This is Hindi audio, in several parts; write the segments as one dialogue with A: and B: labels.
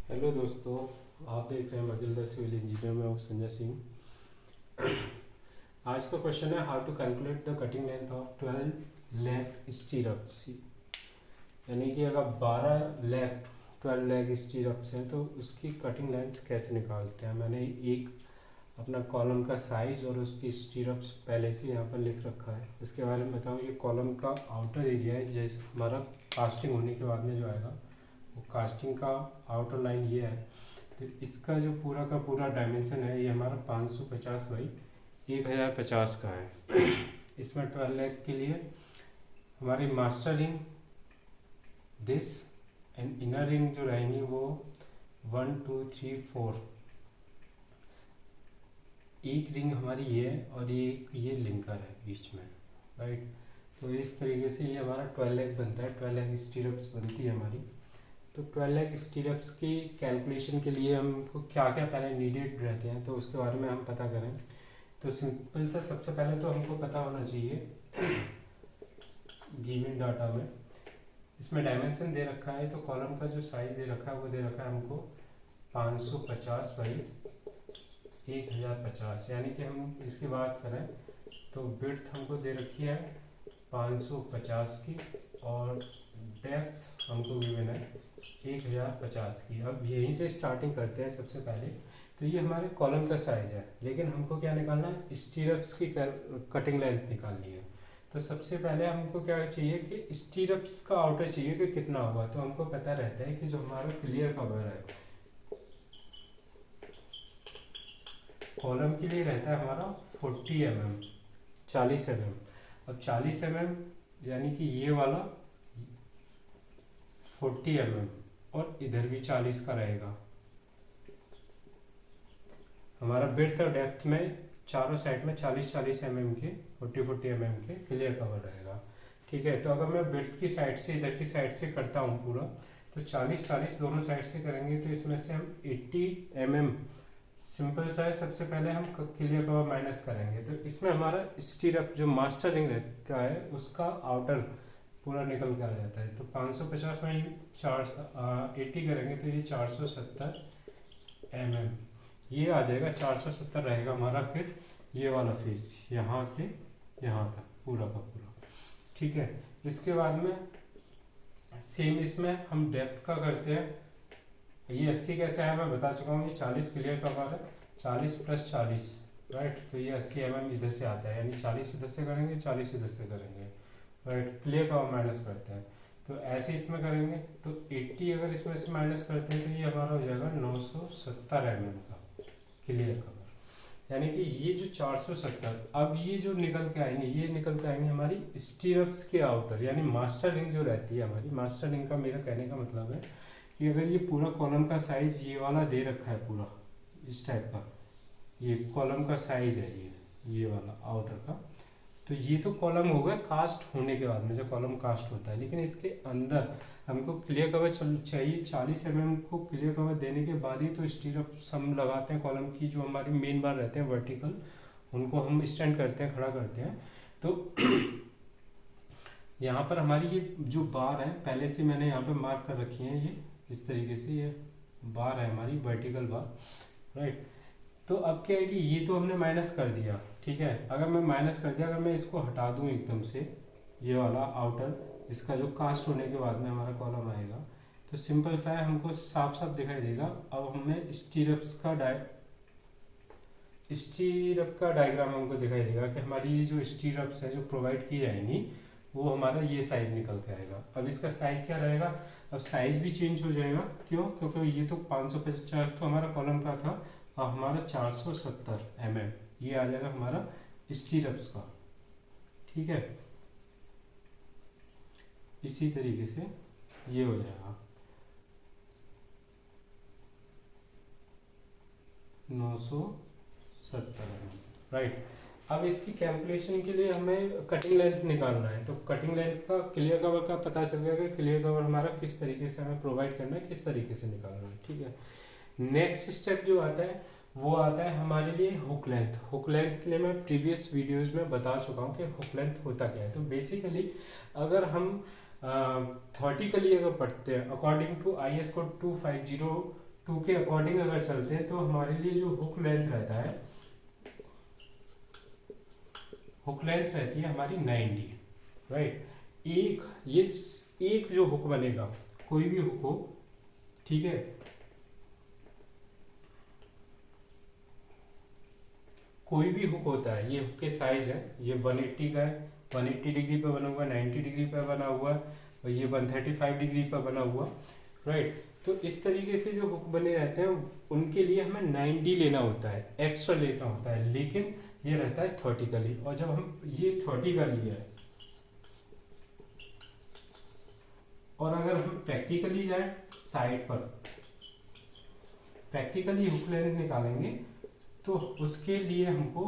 A: हेलो दोस्तों, आप देख रहे हैं बगिल सिविल इंजीनियर में हूँ संजय सिंह। आज का क्वेश्चन है how to calculate the cutting length of 12 leg stirrups. यानी कि अगर 12 लेग 12 लेग स्टीरअप्स हैं तो उसकी कटिंग लेंथ कैसे निकालते हैं। मैंने एक अपना कॉलम का साइज़ और उसकी स्टीरअप्स पहले से यहाँ पर लिख रखा है। इसके बारे में बताऊँ, ये कॉलम का आउटर एरिया है, जैसे हमारा कास्टिंग होने के बाद में जो आएगा वो कास्टिंग का आउटर लाइन ये है। तो इसका जो पूरा का पूरा डायमेंशन है ये हमारा 550 बाई 1050 का है। इसमें 12 लेग के लिए हमारी master ring this and inner ring जो रहेंगी वो 1 2 3 4, एक रिंग हमारी ये है और ये लिंकर है बीच में, राइट। तो इस तरीके से ये हमारा 12 लेग बनता है, 12 लेग स्टीरअप्स बनती है हमारी। तो 12 लेग स्टीरअप्स की कैलकुलेशन के लिए हमको क्या क्या पहले नीडेड रहते हैं तो उसके बारे में हम पता करें। तो सिंपल सा सबसे पहले तो हमको पता होना चाहिए गिवन डाटा में इसमें डायमेंशन दे रखा है। तो कॉलम का जो साइज दे रखा है वो दे रखा है हमको 550 बाई 1050। यानी कि हम इसकी बात करें तो विड्थ हमको दे रखी है 550 की और डेप्थ हमको गिवन है 1050 की। अब यहीं से स्टार्टिंग करते हैं सबसे पहले। तो ये हमारे कॉलम का साइज है, लेकिन हमको क्या निकालना है, स्टीरअप्स की कटिंग लेंथ निकालनी है। तो सबसे पहले हमको क्या चाहिए कि स्टीरअप्स का आउटर चाहिए कि कितना होगा। तो हमको पता रहता है कि जो हमारा क्लियर कवर है कॉलम के लिए रहता है हमारा 40 mm, 40 mm। अब 40 mm यानी कि ये वाला 40 mm और इधर भी 40 का रहेगा। हमारा ब्रेड्थ और डेप्थ में चारों साइड में 40-40 mm के 40-40 mm के क्लियर कवर रहेगा, ठीक है। तो अगर मैं ब्रेड्थ की साइड से इधर की साइड से करता हूँ पूरा, तो 40-40 दोनों साइड से करेंगे तो इसमें से हम 80 mm सिंपल सा है। सबसे पहले हम क्लियर कवर माइनस करेंगे तो इसमें हमारा स्टीरअप जो मास्टर रिंग रहता है उसका आउटर पूरा निकल कर आ जाता है। तो 550 में 80 करेंगे तो ये 470 mm ये आ जाएगा। 470 रहेगा हमारा फिर ये वाला फेस यहाँ से यहाँ तक पूरा का पूरा, ठीक है। इसके बाद में सेम इसमें हम डेप्थ का करते हैं। ये 80 कैसे आया मैं बता चुका हूँ, ये 40 क्लियर कवर है, 40 + 40, राइट। तो ये 80 mm इधर से आता है, यानी 40 इधर से करेंगे 40 इधर से करेंगे, राइट। क्लियर कवर माइनस करते हैं तो ऐसे इसमें करेंगे तो 80 अगर इसमें से माइनस करते हैं तो ये हमारा हो जाएगा 970 mm का क्लियर कवर। यानी कि ये जो 470 अब ये जो निकल के आएंगे ये निकल के आएंगे हमारी स्टीरअप्स के आउटर, यानी मास्टर रिंग जो रहती है हमारी। मास्टर रिंग का मेरा कहने का मतलब है कि अगर ये पूरा कॉलम का साइज ये वाला दे रखा है पूरा इस टाइप का, ये कॉलम का साइज है ये वाला आउटर का, तो ये तो कॉलम होगा कास्ट होने के बाद में जब कॉलम कास्ट होता है। लेकिन इसके अंदर हमको क्लियर कवर चाहिए 40 mm को क्लियर कवर देने के बाद ही तो स्टीरअप्स हम लगाते हैं। कॉलम की जो हमारी मेन बार रहते हैं वर्टिकल, उनको हम स्टैंड करते हैं, खड़ा करते हैं। तो यहाँ पर हमारी ये जो बार है पहले से मैंने यहाँ पे मार्क कर रखी है, ये इस तरीके से ये बार है हमारी वर्टिकल बार, राइट। तो अब क्या है कि ये तो हमने माइनस कर दिया, ठीक है। अगर मैं माइनस कर दिया, अगर मैं इसको हटा दूं एकदम से ये वाला आउटर, इसका जो कास्ट होने के बाद में हमारा कॉलम आएगा तो सिंपल सा है, हमको साफ साफ दिखाई देगा। अब हमें स्टीरअप का डायग्राम हमको दिखाई देगा कि हमारी ये जो स्टीरअप्स है जो प्रोवाइड की जाएंगी वो हमारा ये साइज निकल के आएगा। अब इसका साइज क्या रहेगा, अब साइज भी चेंज हो जाएगा, क्यों, क्योंकि ये तो 550 तो हमारा कॉलम का था, अब हमारा 470 mm ये आ जाएगा हमारा स्टीरअप्स का, ठीक है। इसी तरीके से ये हो जाएगा 970 mm, राइट। अब इसकी कैलकुलेशन के लिए हमें कटिंग लेंथ निकालना है। तो कटिंग लेंथ का क्लियर कवर का पता चल गया कि क्लियर कवर हमारा किस तरीके से हमें प्रोवाइड करना है, किस तरीके से निकालना है, ठीक है। नेक्स्ट स्टेप जो आता है वो आता है हमारे लिए हुक लेंथ। हुक लेंथ के लिए मैं प्रीवियस वीडियोस में बता चुका हूँ कि हुक लेंथ होता क्या है। तो बेसिकली अगर हम थॉर्टिकली अगर पढ़ते हैं according to IS code two के अकॉर्डिंग अगर चलते हैं तो हमारे लिए जो हुक लेंथ रहता है, हुक लेंथ रहती है हमारी 90, राइट। एक जो हुक बनेगा, कोई भी हुक हो, ठीक है, कोई भी हुक होता है, ये हुक के साइज है, ये 180 का है, 180 डिग्री पर बना हुआ, 90 डिग्री पर बना हुआ, और ये 135 डिग्री पर बना हुआ, राइट। तो इस तरीके से जो हुक बने रहते हैं उनके लिए हमें 90 लेना होता है, एक्स्ट्रा लेना होता है, लेकिन ये रहता है थॉर्टिकली। और जब हम ये थॉर्टिकली है, और अगर हम प्रैक्टिकली जाए साइड पर, प्रैक्टिकली हुक लेंथ निकालेंगे तो उसके लिए हमको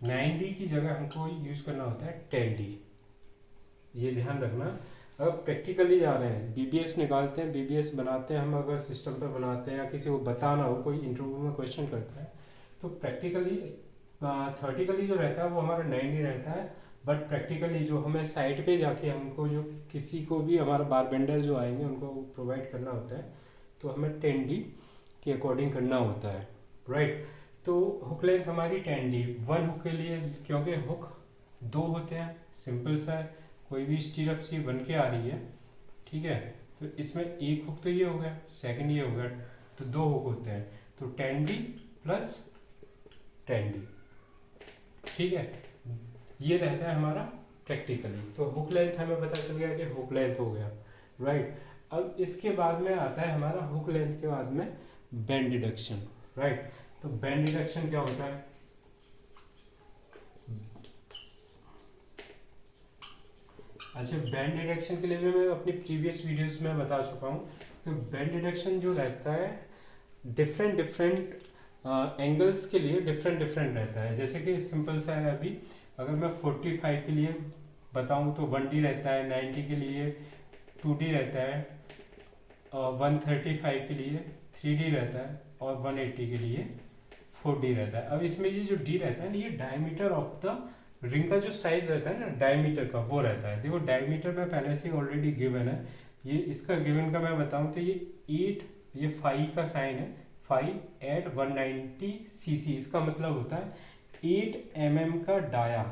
A: 9D की जगह हमको यूज करना होता है 10D। ये ध्यान रखना, अगर प्रैक्टिकली जा रहे हैं, बीबीएस निकालते हैं, बीबीएस बनाते हैं हम, अगर सिस्टम पर बनाते हैं या किसी को बताना हो, कोई इंटरव्यू में क्वेश्चन करता है, तो प्रैक्टिकली थर्टिकली जो रहता है वो हमारा 9D रहता है। बट प्रैक्टिकली जो हमें साइट पे जाके हमको, जो किसी को भी हमारा बार बेंडर जो आएंगे उनको प्रोवाइड करना होता है, तो हमें 10D के अकॉर्डिंग करना होता है, राइट। तो हुक लेंथ हमारी 10D, वन हुक के लिए, क्योंकि हुक दो होते हैं, सिंपल सा है, कोई भी स्टीरअप सी बन के आ रही है, ठीक है, तो इसमें एक हुक तो ये हो गया, सेकंड ये हो गया, तो दो हुक होते हैं, तो 10D प्लस 10D, ठीक है, ये रहता है हमारा प्रैक्टिकली। तो हुक लेंथ हमें पता चल गया कि हुक लेंथ हो गया, राइट। अब इसके बाद में आता है हमारा, हुक लेंथ के बाद में बेंड डिडक्शन, राइट। तो बेंड डिडक्शन क्या होता है, अच्छा, बैंड डिडक्शन के लिए भी मैं अपनी प्रीवियस वीडियोस में बता चुका हूँ कि बैंड डिडक्शन जो रहता है डिफरेंट डिफरेंट एंगल्स के लिए डिफरेंट डिफरेंट रहता है। जैसे कि सिंपल सा है, अभी अगर मैं 45 के लिए बताऊँ तो 1D रहता है, 90 के लिए 2D रहता है, और 135 के लिए 3D रहता है, और 180 के लिए 4D रहता है। अब इसमें ये जो D रहता है ना, ये डायमीटर ऑफ द रिंग का जो साइज रहता है ना, डायमीटर का, वो रहता है। देखो डायमीटर में पहले से ऑलरेडी गिवन है, ये इसका गिवन का मैं बताऊं तो ये 8, ये 5 का साइन है, 5 एट 190 cc, इसका मतलब होता है 8 mm का डाया।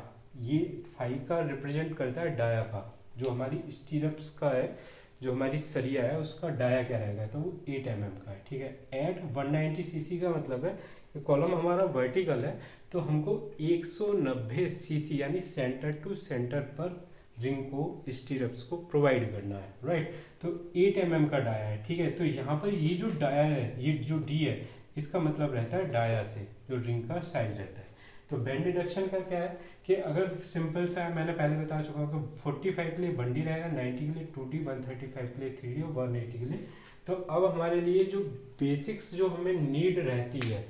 A: ये 5 का रिप्रेजेंट करता है डाया का, जो हमारी स्टीरप्स का है, जो हमारी सरिया है उसका डाया क्या रहेगा, तो वो 8 mm का है, ठीक है। एट 190 cc का मतलब है कि कॉलम हमारा वर्टिकल है, तो हमको 190 cc यानी सेंटर टू सेंटर पर रिंग को, स्टीरप्स को प्रोवाइड करना है, राइट। तो 8 mm का डाया है, ठीक है। तो यहाँ पर ये जो डाया है, ये जो डी है, इसका मतलब रहता है डाया से जो रिंग का साइज रहता है। तो बेंड डिडक्शन का क्या है कि अगर सिंपल सा है, मैंने पहले बता चुका हूँ कि 45 के लिए 1D रहेगा, 90 के लिए 2D, 135 के लिए 3D और 180 के लिए। तो अब हमारे लिए जो बेसिक्स जो हमें नीड रहती है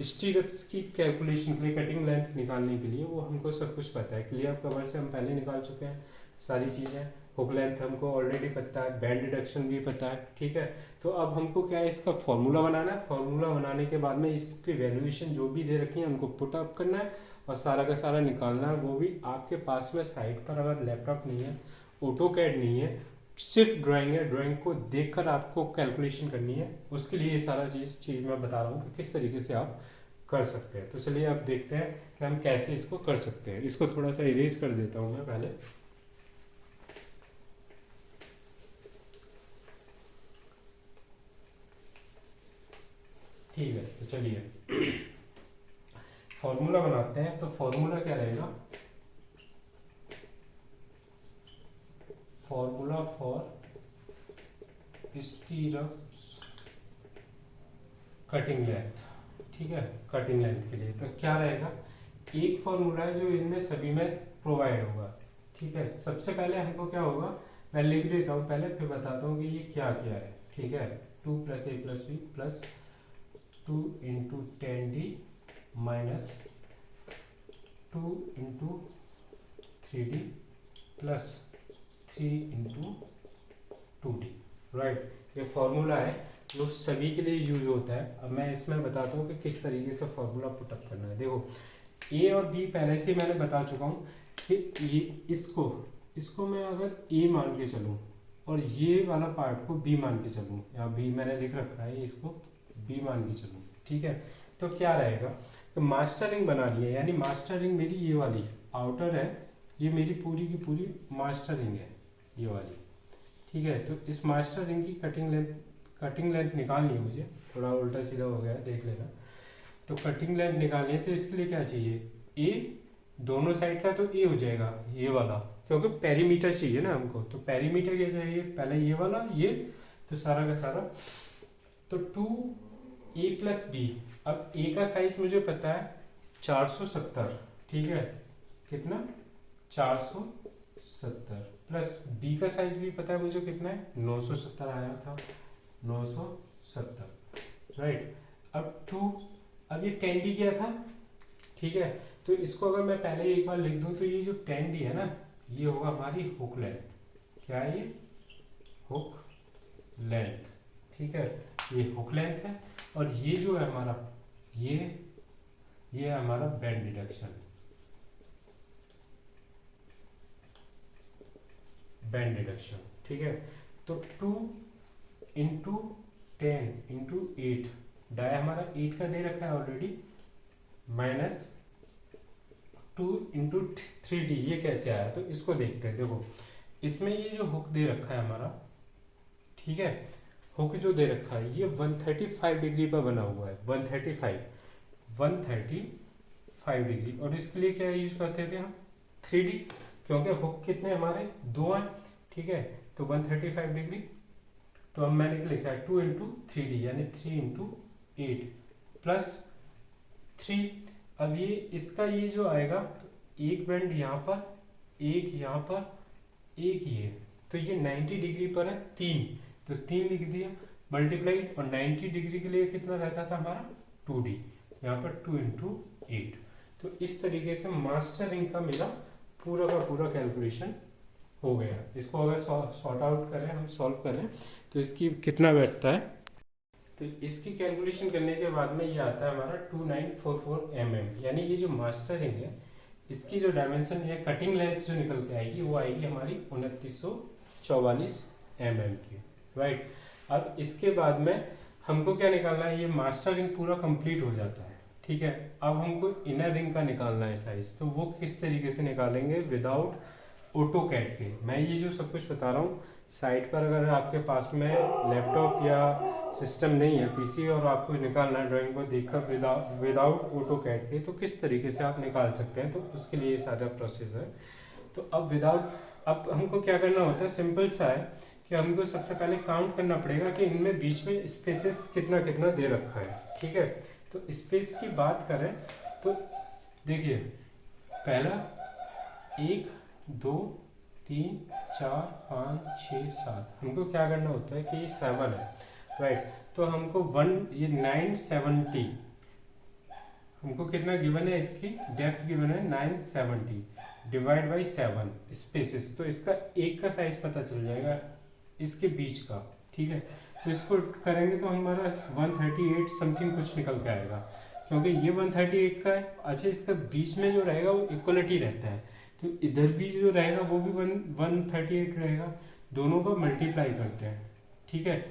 A: स्टीरप्स की कैलकुलेशन के लिए, कटिंग लेंथ निकालने के लिए, वो हमको सब कुछ पता है। क्लियर कवर से हम पहले निकाल चुके हैं सारी चीज़ें, हुक लेंथ हमको ऑलरेडी पता है, बैंड डिडक्शन भी पता है, ठीक है। तो अब हमको क्या है, इसका फॉर्मूला बनाना है। फॉर्मूला बनाने के बाद में इसकी वैल्यूएशन जो भी दे रखी है उनको पुट अप करना है और सारा का सारा निकालना है। वो भी आपके पास में साइट पर अगर लैपटॉप नहीं है, ऑटोकैड नहीं है, सिर्फ ड्राइंग है, ड्राइंग को देखकर आपको कैलकुलेशन करनी है। उसके लिए ये सारा चीज़ मैं बता रहा हूँ कि किस तरीके से आप कर सकते हैं। तो चलिए अब देखते हैं कि हम कैसे इसको कर सकते हैं। इसको थोड़ा सा इरेज कर देता हूँ मैं पहले। ठीक है, तो चलिए फॉर्मूला बनाते हैं। तो फॉर्मूला क्या रहेगा, formula for stirrups cutting length, ठीक है, कटिंग लेंथ के लिए। तो क्या रहेगा, एक फॉर्मूला है जो इनमें सभी में प्रोवाइड होगा, ठीक है। सबसे पहले हमको क्या होगा, मैं लिख देता हूँ पहले, फिर बताता हूँ कि ये क्या क्या है, ठीक है। 2 + a + b plus 2 × 10d minus 2 × 3d plus 3 × 2d, right. ये फॉर्मूला है जो सभी के लिए यूज होता है। अब मैं इसमें बताता हूँ कि किस तरीके से फॉर्मूला पुटअप करना है। देखो ए और बी पहले से मैंने बता चुका हूँ कि ये इसको मैं अगर ए मान के चलूँ और ये वाला पार्ट को बी मान के चलूँ, या बी मैंने लिख रखा है, इसको बी मान के चलूँ, ठीक है। तो क्या रहेगा, तो मास्टर रिंग बना ली है, यानी मास्टर रिंग मेरी ये वाली आउटर है, ये मेरी पूरी की पूरी मास्टर रिंग है ये वाली, ठीक है। तो इस मास्टर रिंग की कटिंग लेंथ निकालनी है मुझे, थोड़ा उल्टा सीधा हो गया है, देख लेना। तो कटिंग लेंथ निकालनी है, तो इसके लिए क्या चाहिए, ए, दोनों साइड का तो ए हो जाएगा ये वाला, क्योंकि पेरीमीटर चाहिए ना हमको। तो पेरीमीटर क्या चाहिए, पहले ये वाला, ये, तो सारा का सारा, तो 2a+b। अब ए का साइज मुझे पता है 470, ठीक है, कितना, 470, प्लस बी का साइज भी पता है मुझे कितना है, 970 आया था, 970, राइट। अब ये 10d क्या था, ठीक है। तो इसको अगर मैं पहले एक बार लिख दूं, तो ये जो 10d है ना, ये होगा हमारी हुक लेंथ, क्या है ये, हुक लेंथ, ठीक है, ये हुक लेंथ है। और ये जो है हमारा, ये है हमारा बेंड डिडक्शन, ठीक है। तो 2 इंटू 10 इंटू 8, डाया हमारा 8 का दे रखा है ऑलरेडी, माइनस 2 इंटू 3d, ये कैसे आया, तो इसको देखते हैं। देखो इसमें ये जो हुक दे रखा है हमारा, ठीक है, हुक जो दे रखा है ये 135 डिग्री पर बना हुआ है, 135 डिग्री। और इसके लिए क्या यूज करते थे हम, 3d, क्योंकि हुक कितने हमारे, 2 हैं, ठीक है। तो 135 डिग्री, तो अब मैंने लिखा है 2 इंटू 3d, यानी 3 इंटू 8 प्लस 3। अब ये इसका ये जो आएगा, तो एक बेंड यहाँ पर, एक यहाँ पर, एक ये, तो ये 90 डिग्री पर है 3, तो 3 लिख दिया मल्टीप्लाइड। और 90 डिग्री के लिए कितना रहता था हमारा, 2d, यहाँ पर 2 इंटू 8। तो इस तरीके से मास्टर रिंग का मेरा पूरा का पूरा कैलकुलेशन हो गया। इसको अगर सॉर्ट आउट करें, हम सॉल्व करें, तो इसकी कितना बैठता है, तो इसकी कैलकुलेशन करने के बाद में ये आता है हमारा 2944 mm, यानी ये जो मास्टर रिंग है, इसकी जो डायमेंशन है, कटिंग लेंथ जो निकल के आएगी, वो आएगी हमारी 2944 mm की, राइट। अब इसके बाद में हमको क्या निकालना है, ये मास्टर रिंग पूरा कंप्लीट हो जाता है, ठीक है। अब हमको इनर रिंग का निकालना है साइज, तो वो किस तरीके से निकालेंगे, विदाउट ऑटोकैड के। मैं ये जो सब कुछ बता रहा हूँ, साइट पर अगर आपके पास में लैपटॉप या सिस्टम नहीं है, पीसी, और आपको निकालना है ड्राइंग को देखकर विदाउट ऑटोकैड के, तो किस तरीके से आप निकाल सकते हैं, तो उसके लिए सारा प्रोसेस है। तो अब हमको क्या करना होता है, सिंपल सा है कि हमको सबसे पहले काउंट करना पड़ेगा कि इनमें बीच में स्पेसेस कितना कितना दे रखा है, ठीक है। तो स्पेस की बात करें तो देखिए, पहला 1 2 3 4 5 6 7, हमको क्या करना होता है कि ये 7 है, राइट। तो हमको 970, हमको कितना गिवन है, इसकी डेप्थ गिवन है 970 डिवाइड बाई 7 स्पेसेस, तो इसका एक का साइज पता चल जाएगा इसके बीच का, ठीक है। तो इसको करेंगे तो हमारा 138 समथिंग कुछ निकल के आएगा, क्योंकि ये 138 का है। अच्छा, इसका बीच में जो रहेगा वो इक्वलिटी रहता है, तो इधर भी जो रहेगा वो भी 138 रहेगा, दोनों को मल्टीप्लाई करते हैं, ठीक है।